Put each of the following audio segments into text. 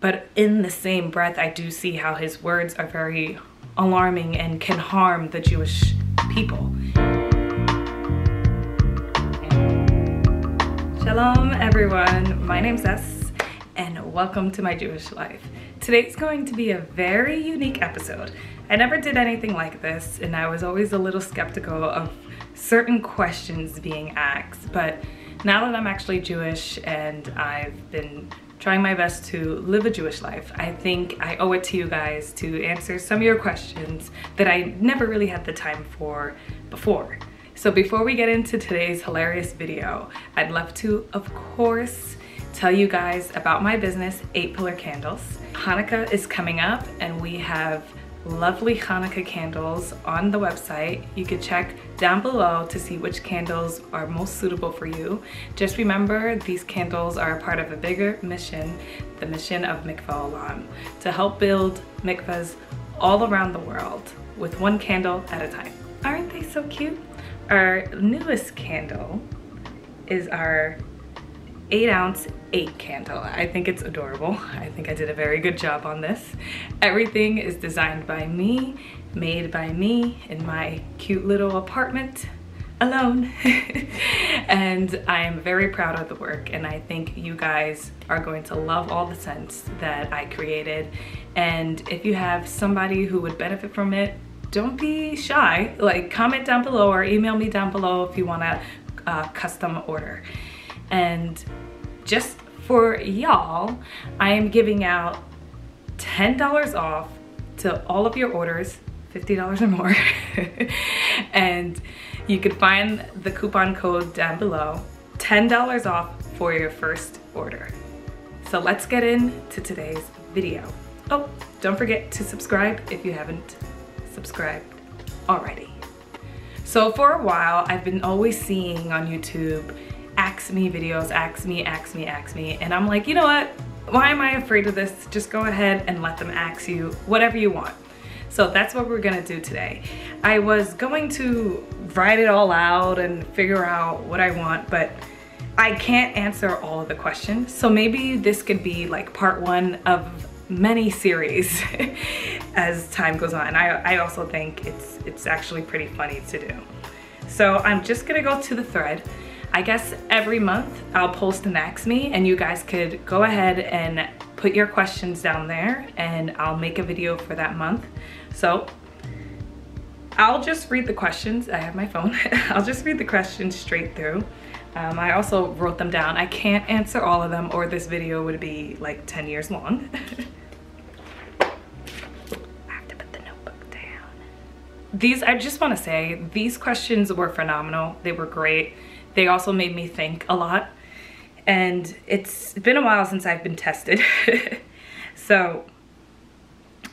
But in the same breath, I do see how his words are very alarming and can harm the Jewish people. Shalom everyone, my name's Es and welcome to my Jewish life. Today's going to be a very unique episode. I never did anything like this and I was always a little skeptical of certain questions being asked, but now that I'm actually Jewish and I've been trying my best to live a Jewish life, I think I owe it to you guys to answer some of your questions that I never really had the time for before. So before we get into today's hilarious video, I'd love to, of course, tell you guys about my business, 8 Pillar Candles. Hanukkah is coming up and we have lovely Hanukkah candles on the website. You can check down below to see which candles are most suitable for you. Just remember, these candles are a part of a bigger mission, the mission of Mikvah Olam, to help build mikvahs all around the world with one candle at a time. Aren't they so cute? Our newest candle is our 8-ounce 8 candle. I think it's adorable. I think I did a very good job on this. Everything is designed by me, made by me in my cute little apartment alone. And I am very proud of the work and I think you guys are going to love all the scents that I created. And if you have somebody who would benefit from it, don't be shy. Like, comment down below or email me down below if you want a custom order. And just for y'all, I am giving out $10 off to all of your orders, $50 or more. And you can find the coupon code down below, $10 off for your first order. So let's get into today's video. Oh, don't forget to subscribe if you haven't subscribed already. So for a while, I've been always seeing on YouTube ask me videos, ask me, and I'm like, you know what? Why am I afraid of this? Just go ahead and let them ask you whatever you want. So that's what we're gonna do today. I was going to write it all out and figure out what I want, but I can't answer all of the questions. So maybe this could be like part 1 of many series as time goes on. I also think it's actually pretty funny to do. So I'm just gonna go to the thread. I guess every month I'll post an Ask Me and you guys could go ahead and put your questions down there and I'll make a video for that month. So I'll just read the questions. I have my phone. I'll just read the questions straight through. I also wrote them down. I can't answer all of them or this video would be like 10 years long. I have to put the notebook down. I just want to say, these questions were phenomenal. They were great. They also made me think a lot, and it's been a while since I've been tested. So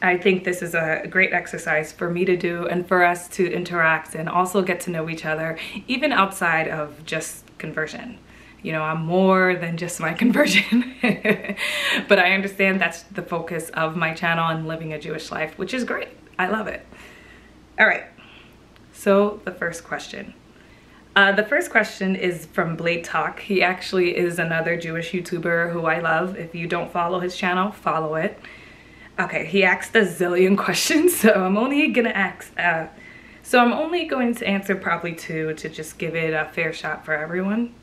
I think this is a great exercise for me to do and for us to interact and also get to know each other, even outside of just conversion. You know, I'm more than just my conversion, but I understand that's the focus of my channel and living a Jewish life, which is great. I love it. All right, so the first question. The first question is from Beit. He actually is another Jewish YouTuber who I love. If you don't follow his channel, follow it. Okay, he asked a zillion questions, so I'm only going to answer probably 2 to just give it a fair shot for everyone.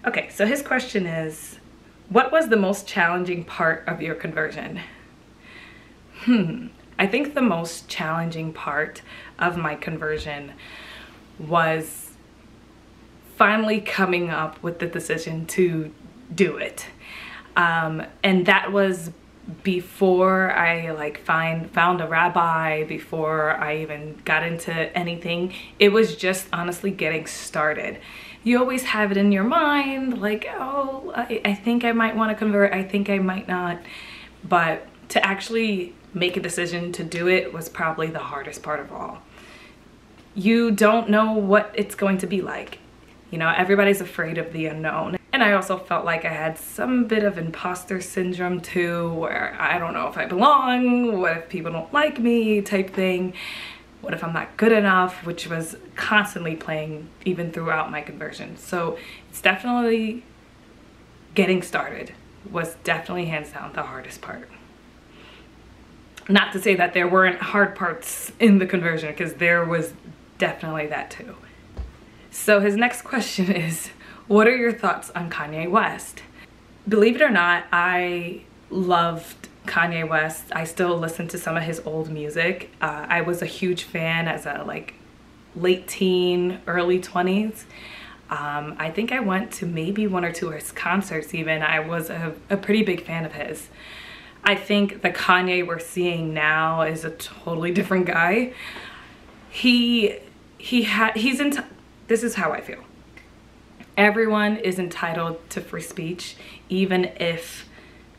Okay, so his question is, what was the most challenging part of your conversion? I think the most challenging part of my conversion was finally coming up with the decision to do it. And that was before I found a rabbi, before I even got into anything. It was just honestly getting started. You always have it in your mind, like, oh, I think I might want to convert, I think I might not. But to actually make a decision to do it was probably the hardest part of all. You don't know what it's going to be like. You know, everybody's afraid of the unknown. And I also felt like I had some bit of imposter syndrome too, where I don't know if I belong, what if people don't like me type thing, what if I'm not good enough, which was constantly playing even throughout my conversion. So it's definitely getting started. was definitely hands down the hardest part. Not to say that there weren't hard parts in the conversion, because there was definitely that too. So his next question is, what are your thoughts on Kanye West? Believe it or not, I loved Kanye West. I still listen to some of his old music. I was a huge fan as a late teen, early 20s. I think I went to maybe 1 or 2 of his concerts even. I was a pretty big fan of his. I think the Kanye we're seeing now is a totally different guy. This is how I feel. Everyone is entitled to free speech, even if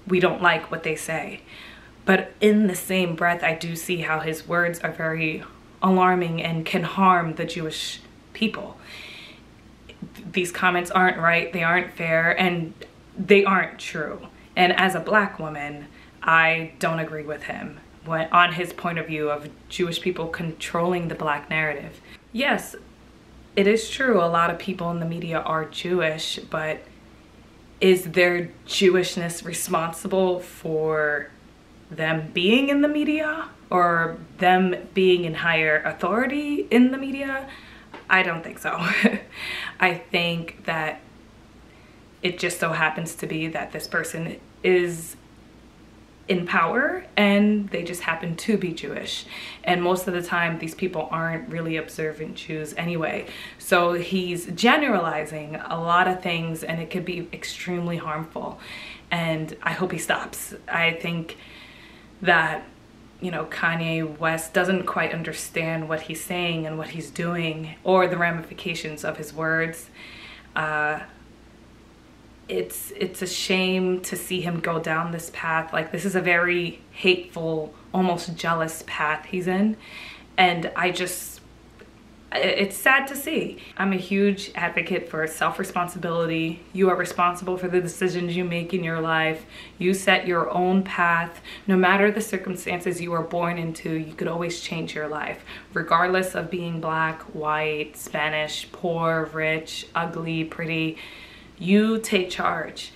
we don't like what they say. But in the same breath, I do see how his words are very alarming and can harm the Jewish people. These comments aren't right, they aren't fair, and they aren't true. And as a Black woman, I don't agree with him on his point of view of Jewish people controlling the Black narrative. Yes, it is true a lot of people in the media are Jewish, but is their Jewishness responsible for them being in the media or them being in higher authority in the media? I don't think so. I think that it just so happens to be that this person is in power and they just happen to be Jewish. And most of the time, these people aren't really observant Jews anyway. So he's generalizing a lot of things and it could be extremely harmful. And I hope he stops. I think that, you know, Kanye West doesn't quite understand what he's saying and what he's doing or the ramifications of his words. It's a shame to see him go down this path. Like, this is a very hateful, almost jealous path he's in. And it's sad to see. I'm a huge advocate for self-responsibility. You are responsible for the decisions you make in your life. You set your own path. No matter the circumstances you are born into, you could always change your life, regardless of being Black, white, Spanish, poor, rich, ugly, pretty. You take charge.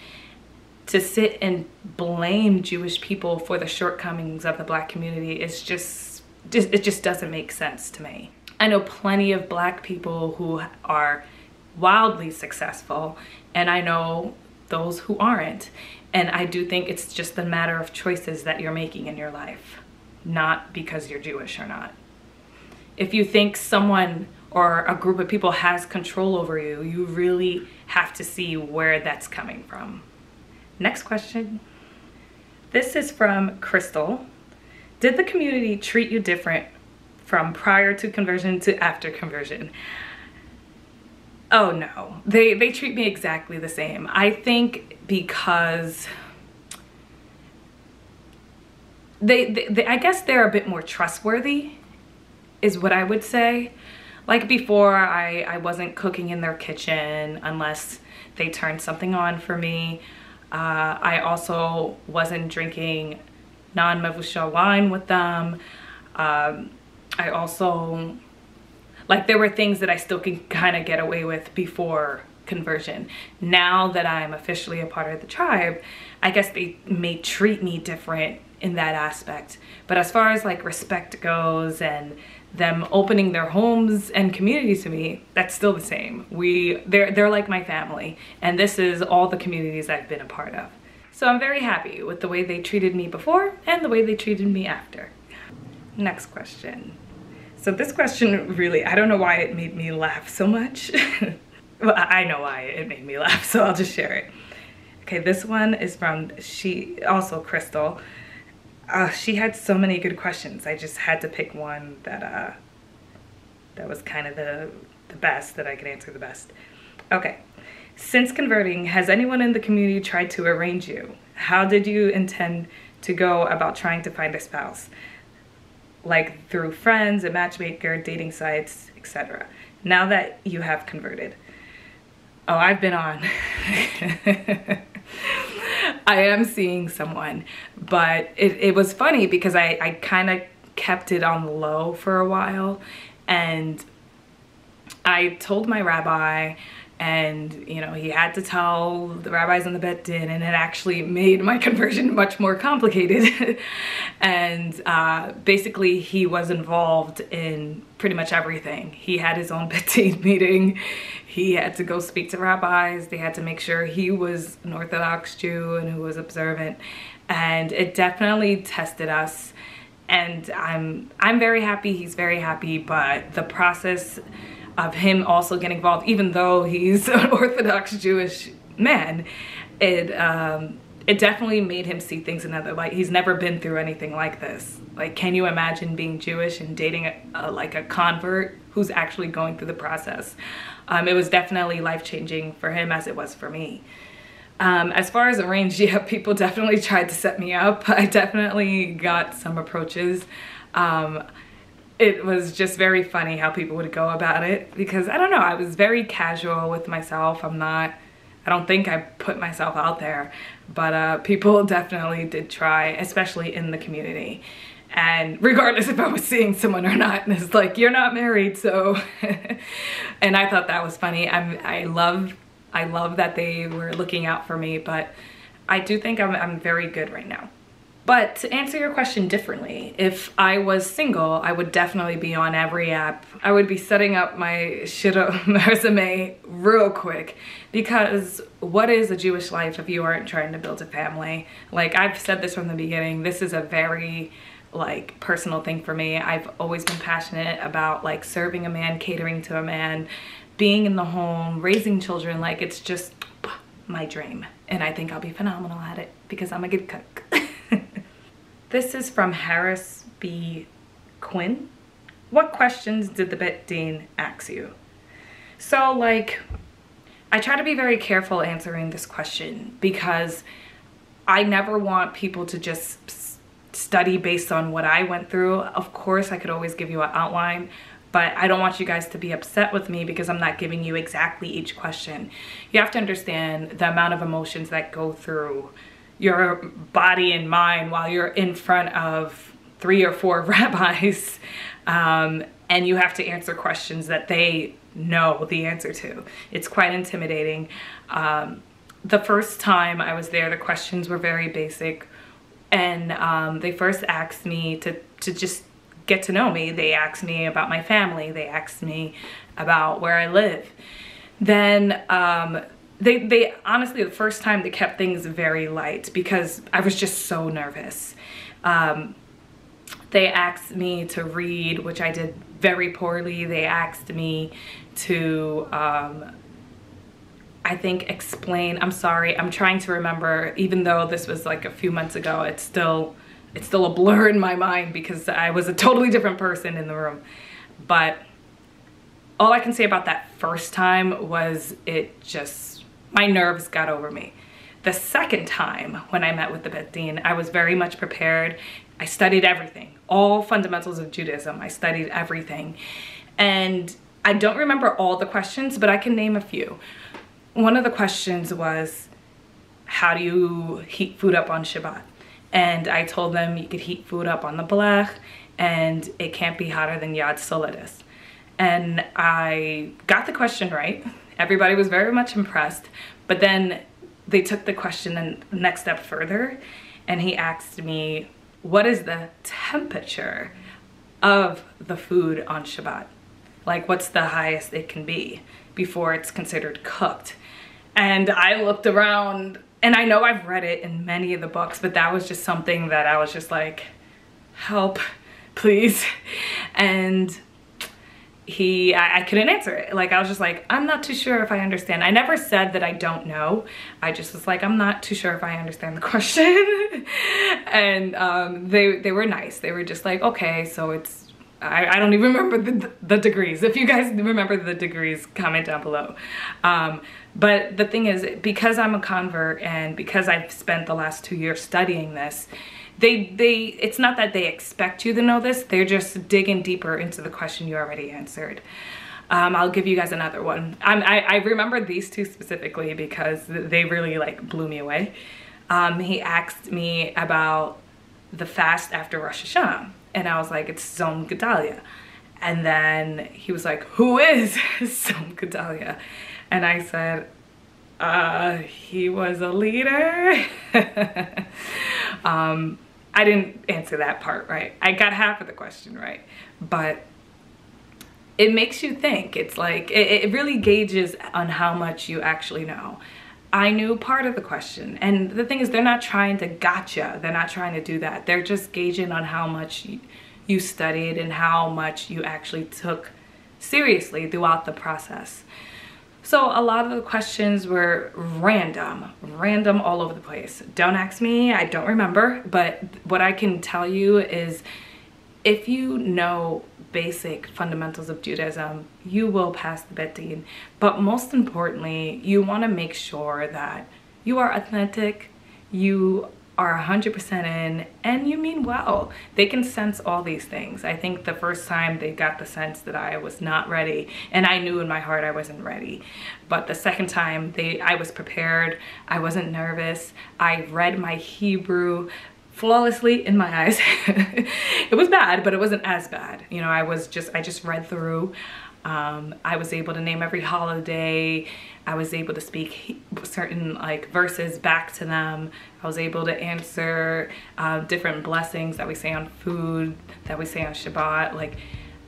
To sit and blame Jewish people for the shortcomings of the Black community is it just doesn't make sense to me. I know plenty of Black people who are wildly successful, and I know those who aren't. And I do think it's just a matter of choices that you're making in your life, not because you're Jewish or not. If you think someone or a group of people has control over you, you really have to see where that's coming from. Next question. This is from Crystal. Did the community treat you different from prior to conversion to after conversion? Oh no, they treat me exactly the same. I think because I guess they're a bit more trustworthy is what I would say. Like before, I wasn't cooking in their kitchen unless they turned something on for me. I also wasn't drinking non-mevushal wine with them. I also, like, there were things that I still could kind of get away with before conversion. Now that I'm officially a part of the tribe, I guess they may treat me different in that aspect. But as far as like respect goes and them opening their homes and community to me, that's still the same. They're like my family, and this is all the communities I've been a part of. So I'm very happy with the way they treated me before and the way they treated me after. Next question. So this question really, I don't know why it made me laugh so much. Well, I know why it made me laugh, so I'll just share it. Okay, this one is from also Crystal. She had so many good questions. I just had to pick one that was kind of the best, that I could answer the best. Okay. Since converting, has anyone in the community tried to arrange you? How did you intend to go about trying to find a spouse? Like through friends, a matchmaker, dating sites, etc. Now that you have converted. Oh, I've been on. I am seeing someone, but it was funny because I kind of kept it on the low for a while, and I told my rabbi, And, you know, he had to tell the rabbis on the Beit Din, and it actually made my conversion much more complicated. And basically he was involved in pretty much everything. He had his own Beit Din meeting. He had to go speak to rabbis. They had to make sure he was an Orthodox Jew and who was observant. And it definitely tested us. And I'm very happy, he's very happy, but the process of him also getting involved, even though he's an Orthodox Jewish man, it definitely made him see things in another light. He's never been through anything like this. Like, can you imagine being Jewish and dating like a convert who's actually going through the process? It was definitely life-changing for him as it was for me. As far as arranged, yeah, people definitely tried to set me up. I definitely got some approaches. It was just very funny how people would go about it, because I don't know, I was very casual with myself. I don't think I put myself out there, but people definitely did try, especially in the community. And regardless if I was seeing someone or not, and it's like, you're not married, so. And I thought that was funny. I love that they were looking out for me, but I do think I'm very good right now. But to answer your question differently, if I was single, I would definitely be on every app. I would be setting up my resume real quick, because what is a Jewish life if you aren't trying to build a family? Like, I've said this from the beginning, this is a very like personal thing for me. I've always been passionate about like serving a man, catering to a man, being in the home, raising children. Like, it's just my dream. And I think I'll be phenomenal at it because I'm a good cook. This is from Harris B. Quinn. What questions did the Beit Din ask you? So, like, I try to be very careful answering this question, because I never want people to just study based on what I went through. Of course, I could always give you an outline, but I don't want you guys to be upset with me because I'm not giving you exactly each question. You have to understand the amount of emotions that go through your body and mind while you're in front of 3 or 4 rabbis, and you have to answer questions that they know the answer to. It's quite intimidating. The first time I was there, the questions were very basic, and they first asked me to just get to know me. They asked me about my family. They asked me about where I live. Then they honestly, the first time they kept things very light because I was just so nervous. They asked me to read, which I did very poorly. They asked me to, I think, explain. I'm sorry, I'm trying to remember, even though this was like a few months ago, it's still a blur in my mind because I was a totally different person in the room. But all I can say about that first time was my nerves got over me. The second time when I met with the Beit Din, I was very much prepared. I studied everything, all fundamentals of Judaism. I studied everything. And I don't remember all the questions, but I can name a few. One of the questions was, how do you heat food up on Shabbat? And I told them you could heat food up on the blech, and it can't be hotter than Yad Solidus. And I got the question right. Everybody was very much impressed. But then they took the question and next step further, and he asked me, what is the temperature of the food on Shabbat? Like, what's the highest it can be before it's considered cooked? And I looked around, and I know I've read it in many of the books, but that was just something that I was just like, help, please. And I couldn't answer it. Like, I was just like, I'm not too sure if I understand. I never said that I don't know. I just was like, I'm not too sure if I understand the question. And they were nice. They were just like, okay, so it's, I don't even remember the degrees. If you guys remember the degrees, comment down below. But the thing is, because I'm a convert and because I've spent the last 2 years studying this, it's not that they expect you to know this, they're just digging deeper into the question you already answered. I'll give you guys another one. I remember these two specifically because they really like blew me away. He asked me about the fast after Rosh Hashanah, and I was like, it's Tzom Gedalia. And then he was like, who is Tzom Gedalia? And I said, he was a leader. I didn't answer that part right. I got half of the question right, but it makes you think. It's like, it really gauges on how much you actually know. I knew part of the question, and the thing is, they're not trying to gotcha. They're not trying to do that. They're just gauging on how much you studied and how much you actually took seriously throughout the process. So a lot of the questions were random all over the place. Don't ask me, I don't remember, but what I can tell you is if you know basic fundamentals of Judaism, you will pass the Beit. But most importantly, you want to make sure that you are authentic, you are 100% in, and you mean well. They can sense all these things. I think the first time they got the sense that I was not ready, and I knew in my heart I wasn't ready. But the second time, I was prepared, I wasn't nervous, I read my Hebrew flawlessly in my eyes. It was bad, but it wasn't as bad. You know, I just read through. I was able to name every holiday. I was able to speak certain like verses back to them. I was able to answer different blessings that we say on food, that we say on Shabbat. Like,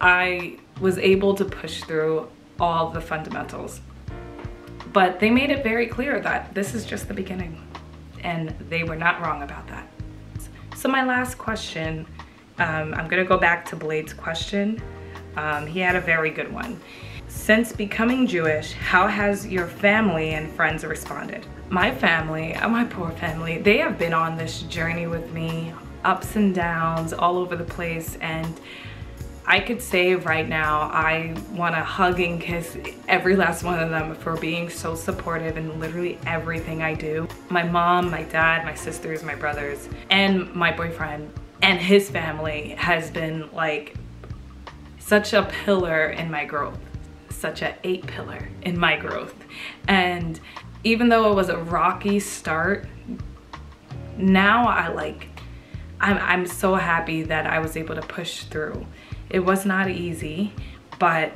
I was able to push through all the fundamentals. But they made it very clear that this is just the beginning, and they were not wrong about that. So my last question, I'm gonna go back to Blade's question. He had a very good one. Since becoming Jewish, how has your family and friends responded? My family, my poor family, they have been on this journey with me, ups and downs, all over the place, and I could say right now, I want to hug and kiss every last one of them for being so supportive in literally everything I do. My mom, my dad, my sisters, my brothers, and my boyfriend and his family has been like such a pillar in my growth, such an 8 pillar in my growth. And even though it was a rocky start, now I'm so happy that I was able to push through. It was not easy, but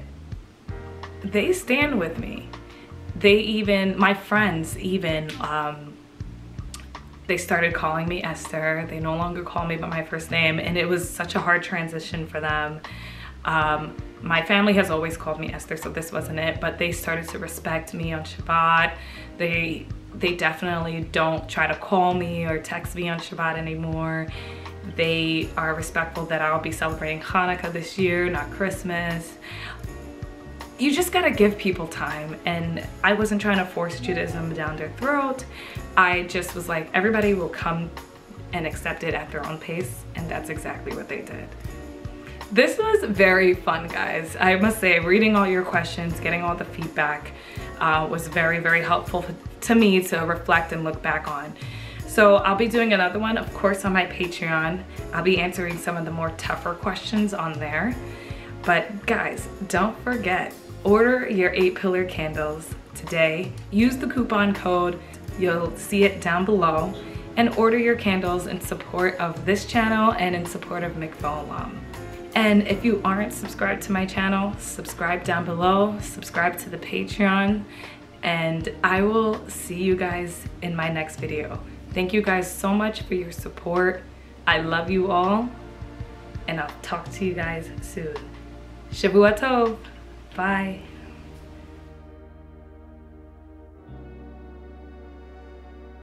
they stand with me. My friends even, they started calling me Esther. They no longer call me by my first name, and it was such a hard transition for them. My family has always called me Esther, so this wasn't it, but they started to respect me on Shabbat. They definitely don't try to call me or text me on Shabbat anymore. They are respectful that I'll be celebrating Hanukkah this year, not Christmas. You just gotta give people time, and I wasn't trying to force Judaism down their throat. I just was like, everybody will come and accept it at their own pace, and that's exactly what they did. This was very fun, guys. I must say, reading all your questions, getting all the feedback was very, very helpful to me to reflect and look back on. So I'll be doing another one, of course, on my Patreon. I'll be answering some of the more tougher questions on there. But guys, don't forget, order your 8 pillar candles today. Use the coupon code, you'll see it down below, and order your candles in support of this channel and in support of Mikvah Olam. And if you aren't subscribed to my channel, subscribe down below, subscribe to the Patreon, and I will see you guys in my next video. Thank you guys so much for your support. I love you all, and I'll talk to you guys soon. Shavua Tov. Bye.